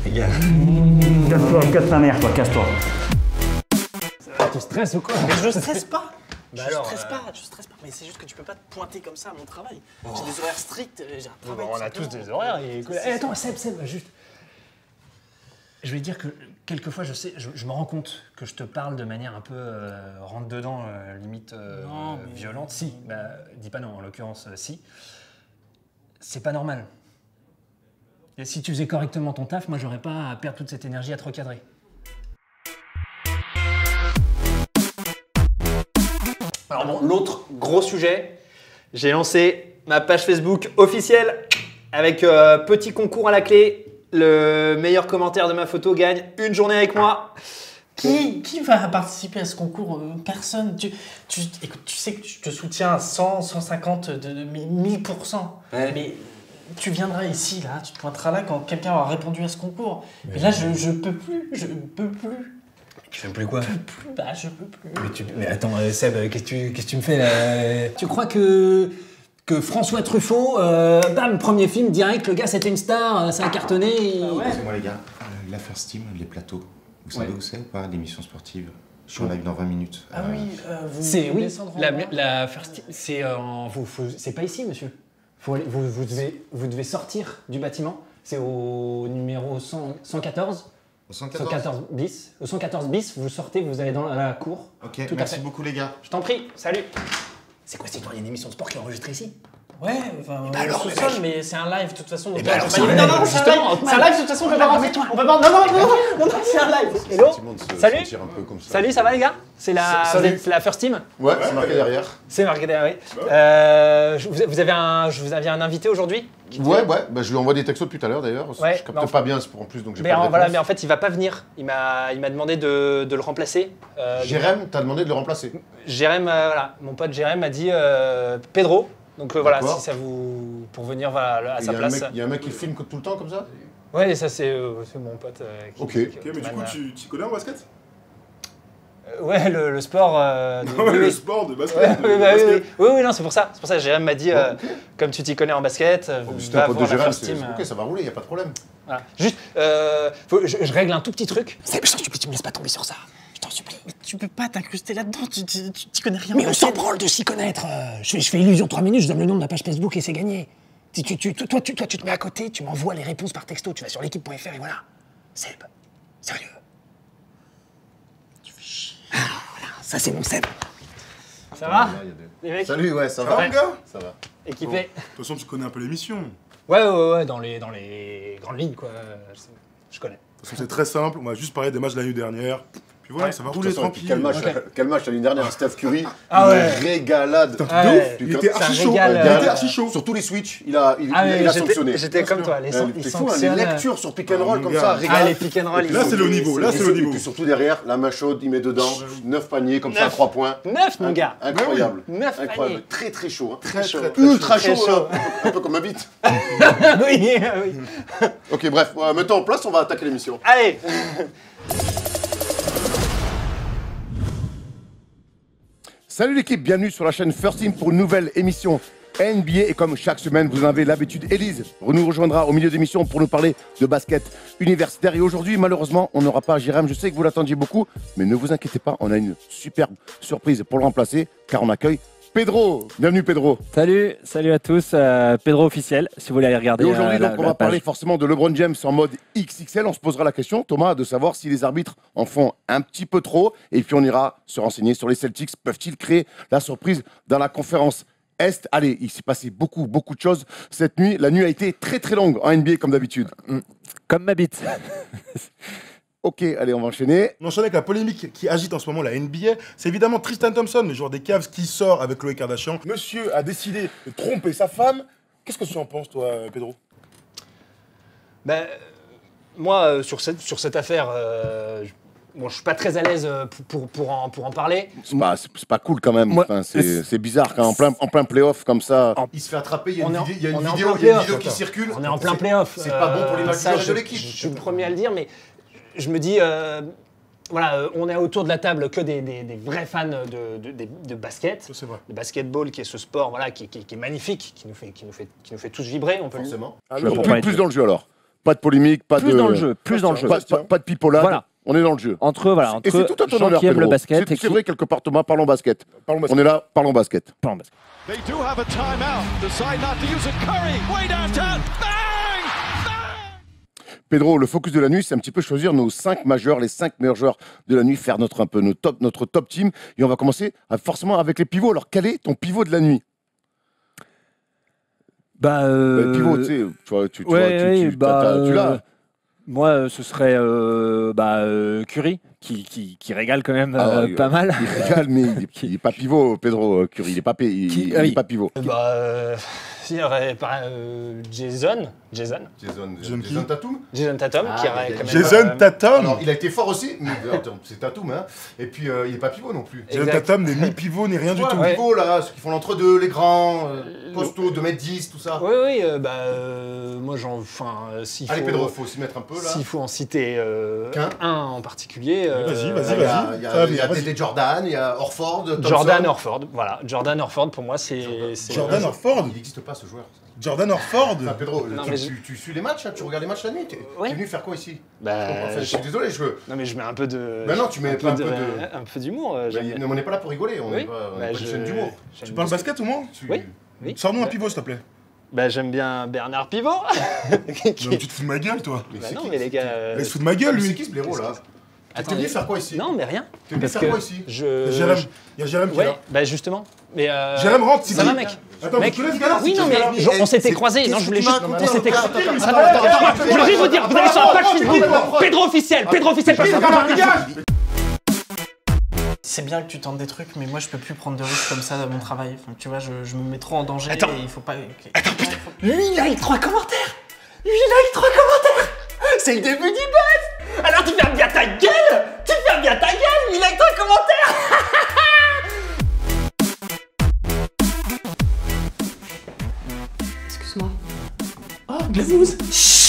Les gars. Casse-toi, casse ta mère, toi, casse-toi. Tu stresses ou quoi? Mais je stresse pas. Bah je alors, stresse pas, je stresse pas. Mais c'est juste que tu peux pas te pointer comme ça à mon travail. J'ai des horaires stricts, j'ai un travail. On a tous des horaires. Attends, Seb, juste. Je vais dire que quelquefois, je me rends compte que je te parle de manière un peu rentre-dedans, limite Non, mais... violente. Si, bah, dis pas non, en l'occurrence, si. C'est pas normal. Et si tu faisais correctement ton taf, moi, j'aurais pas à perdre toute cette énergie à te recadrer. Alors bon, l'autre gros sujet, j'ai lancé ma page Facebook officielle avec petit concours à la clé. Le meilleur commentaire de ma photo gagne une journée avec moi. Qui va participer à ce concours? Personne. Écoute, tu sais que je te soutiens à 100, 150, 1000%. Ouais. Mais tu viendras ici, là, tu te pointeras là quand quelqu'un aura répondu à ce concours. Mais là, je peux plus, je peux plus. Tu fais plus quoi? Je peux plus, bah je peux plus. Mais attends, Seb, qu'est-ce que tu me fais là? Tu crois que François Truffaut, bam, premier film direct, le gars c'était une star, ça a cartonné. Ah ouais. C'est moi les gars, la First Team, les plateaux. Vous savez où c'est ou pas, l'émission sportive? Je suis en live dans 20 minutes. Ah oui, vous C'est pouvez oui, descendre en la bas. First Team, c'est c'est pas ici, monsieur. Vous devez sortir du bâtiment. C'est au numéro 114. Au 114. 114 bis. Au 114 bis, vous sortez, vous allez dans la cour. Ok, Tout à merci fait. beaucoup les gars. Je t'en prie, salut. C'est quoi cette histoire? Il y a une émission de sport qui est enregistrée ici? Ouais, enfin, alors, au le sous-sol, mec. mais c'est un live de toute façon. Donc ben alors, on c'est peut pas un y aller. live, Non, non, c'est un justement, live. C'est un live de toute façon, on peut pas rentrer. On peut pas. Non, c'est un live. Hello. Effectivement, de se Salut. sentir un peu comme ça. Salut, ça va les gars? C'est la First Team? Ouais, c'est marqué derrière. C'est marqué derrière, oui. Vous aviez un invité aujourd'hui? Ouais, bah, je lui envoie des textos depuis tout à l'heure d'ailleurs. Ouais, je capte bah, pas bien, c'est pour en plus, donc j'ai Mais pas de voilà, réponse. mais en fait, il va pas venir. Il m'a demandé de le remplacer. Jérém, t'as demandé de le remplacer. Jérém, voilà, mon pote Jérém m'a dit Pedro. Donc voilà, D'accord. si ça vous pour venir voilà, à Il sa place. y a un mec qui filme tout le temps comme ça? Ouais, ça c'est mon pote. Ok. Ok, mais du coup, tu connais en basket? Ouais, le sport. Ouais, le sport de basket. Ouais, de bah, basket. oui, non, c'est pour ça. C'est pour ça que Jérém m'a dit, Bon, ok. comme tu t'y connais en basket, C'était va un pote de voir la Jérém, First Team. ok, ça va rouler, y a pas de problème. Voilà. Juste, je règle un tout petit truc. Seb, je t'en supplie, tu me laisses pas tomber sur ça. Je t'en supplie. Mais tu peux pas t'incruster là-dedans, tu connais rien. Mais on s'en branle de s'y connaître. Je fais illusion 3 minutes, je donne le nom de ma page Facebook et c'est gagné. Toi, tu te mets à côté, tu m'envoies les réponses par texto, tu vas sur l'équipe.fr et voilà. Seb, sérieux. Tu fais chier. Ah, voilà, ça c'est mon Seb. Ça va les mecs? Salut, ouais, ça Ça va, va? mon gars? Ça va. Équipé? De toute façon, tu connais un peu l'émission. De Ouais, dans les grandes lignes, quoi. Je connais. toute façon, c'est très simple. On va juste parler des matchs de l'année dernière. Puis voilà, ça va De toute rouler façon, tranquille. quel match, Ok. quel match l'année dernière, Steph Curry, Ah ouais. une régalade. Ah De ouais. ouf. Il était Ça archi chaud. régale, Il était archi chaud. Sur tous les switches, il a sanctionné. J'étais comme toi, C'est il fou, hein, les sanctionne. lectures sur pick and roll mon comme gars. ça, Ah, régale. les pick and roll, Et puis Là, c'est le niveau, là, c'est le Et niveau. puis surtout derrière, la main chaude, il met dedans, 9 paniers comme ça, 9. 3 points. 9, mon gars. Incroyable. 9 Incroyable. paniers. Très très chaud. Hein. Très chaud. Ultra Très chaud, chaud. là. Un peu comme ma bite. Oui, oui. Ok, bref, mettons en place, on va attaquer l'émission. Allez. Salut l'équipe, bienvenue sur la chaîne First Team pour une nouvelle émission NBA. Et comme chaque semaine, vous en avez l'habitude, Élise nous rejoindra au milieu d'émission pour nous parler de basket universitaire. Et aujourd'hui, malheureusement, on n'aura pas Jérém. Je sais que vous l'attendiez beaucoup, mais ne vous inquiétez pas, on a une superbe surprise pour le remplacer, car on accueille Pedro. Bienvenue Pedro. Salut à tous, Pedro officiel, si vous voulez aller regarder. Et aujourd'hui, donc, on va la page. parler forcément de LeBron James en mode XXL. On se posera la question, Thomas, de savoir si les arbitres en font un petit peu trop. Et puis, on ira se renseigner sur les Celtics. Peuvent-ils créer la surprise dans la conférence Est? Allez, il s'est passé beaucoup de choses cette nuit. La nuit a été très, très longue en NBA, comme d'habitude. Comme ma bite. Ok, allez, on va enchaîner. On enchaîne avec la polémique qui agite en ce moment la NBA. C'est évidemment Tristan Thompson, le joueur des Cavs, qui sort avec Khloé Kardashian. Monsieur a décidé de tromper sa femme. Qu'est-ce que tu en penses, toi, Pedro? Ben, moi, sur cette affaire, bon, je suis pas très à l'aise pour en parler. C'est pas cool quand même. Moi, Enfin, c'est bizarre quand en plein playoff comme ça. Il se fait attraper, il y a On est en- il y a une on est en vidéo, plein il y a une playoff, vidéo qui d'accord. circule. On est en plein playoff. C'est pas bon pour l'image du ça, joueur et de l'équipe. Je suis le premier à le dire, mais je me dis, voilà, on est autour de la table que des vrais fans de basket, Ça, c'est vrai. de basketball, qui est ce sport voilà, qui est magnifique, qui nous fait tous vibrer. On peut Forcément. Ah, Je oui, comprends. Plus dans le jeu alors. Pas de polémique, pas Plus de. dans le jeu, plus dans le jeu. Pas de pipolade. Voilà. On est dans le jeu. Entre Et c'est tout à ton gens honneur, qui aiment le Pedro. basket et C'est vrai, quelque part, Thomas, parlons basket. Parlons basket. On est là, parlons basket. Parlons basket. They do have a timeout. Decide not to use it. Curry, way downtown. Bang! Pedro, le focus de la nuit, c'est un petit peu choisir nos 5 majeurs, les 5 meilleurs joueurs de la nuit, faire notre top team. Et on va commencer forcément avec les pivots. Alors, quel est ton pivot de la nuit? Pivot, tu sais, tu l'as. Moi, ce serait Curry, qui régale quand même pas mal. Il régale, mais il n'est pas pivot, Pedro Curry. Il n'est pas, pas pivot. Il y aurait Jason Tatum. Jason Tatum, qui aurait quand même... Jason Tatum. Alors, il a été fort aussi, mais attends, c'est Tatum, hein. Et puis, il n'est pas pivot non plus. Jason Tatum n'est ni pivot ni rien du tout. Pivot, là, ceux qui font l'entre-deux, les grands, costauds, 2m10, tout ça. Oui, moi s'il Allez, faut... Pedro, faut s'y mettre un peu, là. S'il faut en citer un en particulier... Vas-y. Il y a des Jordan, il y a Orford, Thompson. Jordan Orford, voilà. Jordan Orford, pour moi, c'est... Jordan Orford. Il n'existe pas, ce joueur. Jordan Orford. Enfin, Pedro, Non, tu suis les matchs, hein, tu regardes les matchs la nuit. T'es venu faire quoi ici? Je suis désolé, je veux. Non, mais je mets un peu de... Ben non, tu mets pas un peu de... Un peu d'humour. On n'est pas là pour rigoler, on n'est pas une chaîne d'humour. Tu parles basket ou moi? Oui. Sors-nous un pivot, s'il te plaît. J'aime bien Bernard Pivot. Non, tu te fous de ma gueule, toi. Non, mais les gars... Il se fout de ma gueule, C'est lui. qui ce blaireau, là? T'es Attendez. venu faire quoi ici? Non, mais rien. T'es venu faire quoi ici? Il y a Jérém qui est là. Ouais, justement. Mais Jérém rentre, ça va, mec. Attends, Mec. tu laisses Galard, Oui, tu non, laisses mais Galard. on s'était croisés. Non, je voulais juste... On s'était croisés. Attends, Je voulais juste vous dire, vous allez sur la page Facebook. Pedro officiel. C'est bien que tu tentes des trucs, mais moi je peux plus prendre de risques comme ça dans mon travail. Enfin, tu vois, je me mets trop en danger Attends. et il faut pas. Attends, putain. Lui, il a eu 3 commentaires. C'est le début du buzz. Alors tu fermes bien ta gueule. Il a eu 3 commentaires. Excuse-moi. Oh, Glazouze.